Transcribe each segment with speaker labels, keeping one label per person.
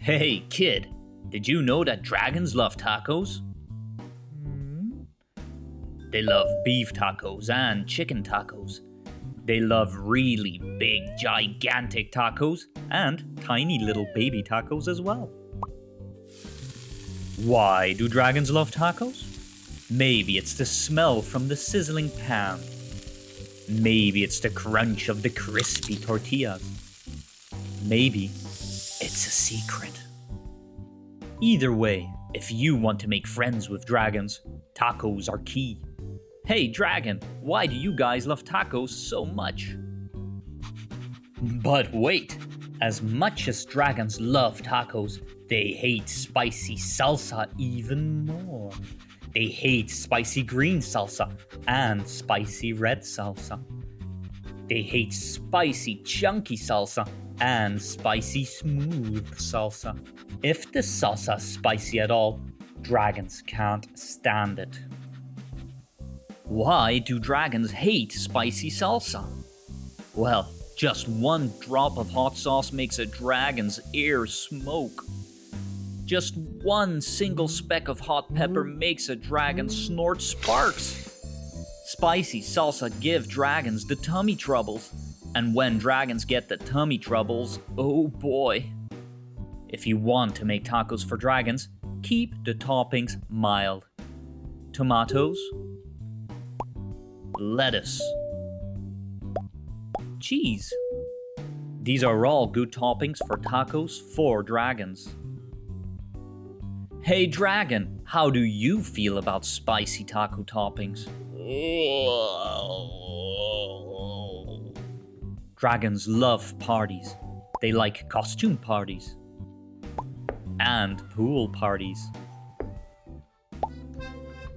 Speaker 1: Hey, kid, did you know that dragons love tacos? They love beef tacos and chicken tacos. They love really big, gigantic tacos and tiny little baby tacos as well. Why do dragons love tacos? Maybe it's the smell from the sizzling pan. Maybe it's the crunch of the crispy tortillas. Maybe it's a secret. Either way, if you want to make friends with dragons, tacos are key. Hey dragon, why do you guys love tacos so much? But wait, as much as dragons love tacos, they hate spicy salsa even more. They hate spicy green salsa and spicy red salsa. They hate spicy chunky salsa and spicy smooth salsa. If the salsa is spicy at all, dragons can't stand it. Why do dragons hate spicy salsa? Well, just one drop of hot sauce makes a dragon's ears smoke. Just one single speck of hot pepper makes a dragon snort sparks. Spicy salsa give dragons the tummy troubles. And when dragons get the tummy troubles, oh boy. If you want to make tacos for dragons, keep the toppings mild. Tomatoes, lettuce, cheese. These are all good toppings for tacos for dragons. Hey dragon, how do you feel about spicy taco toppings? Dragons love parties. They like costume parties. And pool parties.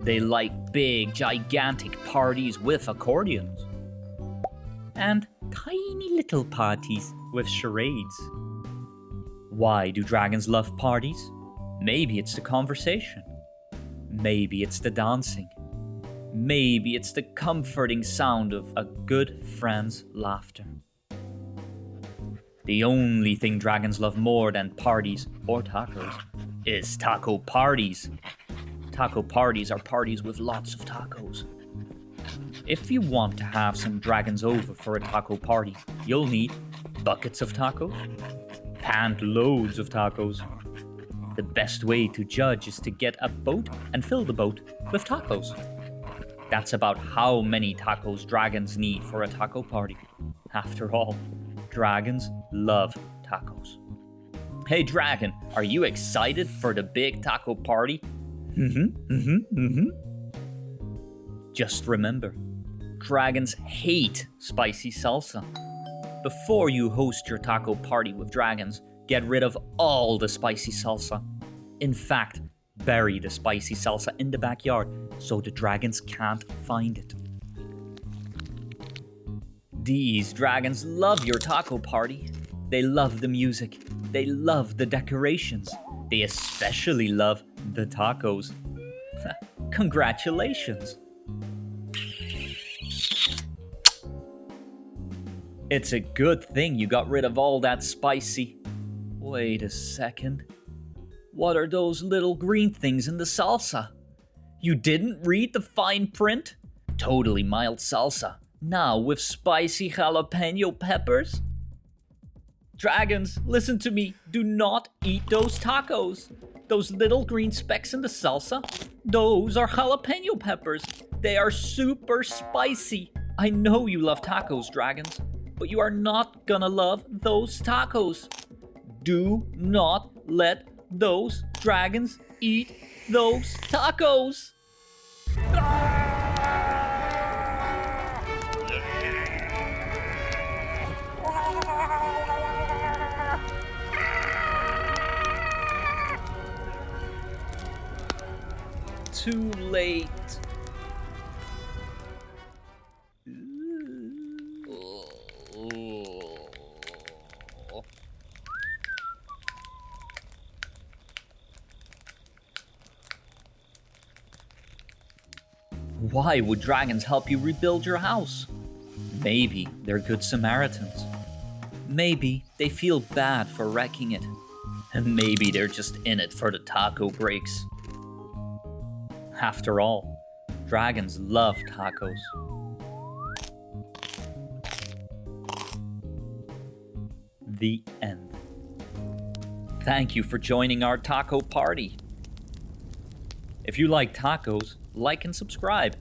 Speaker 1: They like big, gigantic parties with accordions. And tiny little parties with charades. Why do dragons love parties? Maybe it's the conversation. Maybe it's the dancing. Maybe it's the comforting sound of a good friend's laughter. The only thing dragons love more than parties or tacos is taco parties. Taco parties are parties with lots of tacos. If you want to have some dragons over for a taco party, you'll need buckets of tacos and loads of tacos. The best way to judge is to get a boat and fill the boat with tacos. That's about how many tacos dragons need for a taco party. After all, dragons love tacos. Hey dragon, are you excited for the big taco party? Just remember, dragons hate spicy salsa. Before you host your taco party with dragons, get rid of all the spicy salsa. In fact, bury the spicy salsa in the backyard so the dragons can't find it. These dragons love your taco party. They love the music. They love the decorations. They especially love the tacos. Congratulations! It's a good thing you got rid of all that spicy. Wait a second. What are those little green things in the salsa? You didn't read the fine print? Totally mild salsa. Now with spicy jalapeno peppers? Dragons, listen to me. Do not eat those tacos. Those little green specks in the salsa, those are jalapeno peppers. They are super spicy. I know you love tacos, dragons, but you are not gonna love those tacos. Do not let those dragons eat those tacos. Too late. Why would dragons help you rebuild your house? Maybe they're good Samaritans. Maybe they feel bad for wrecking it. And maybe they're just in it for the taco breaks. After all, dragons love tacos. The end. Thank you for joining our taco party. If you like tacos, like and subscribe,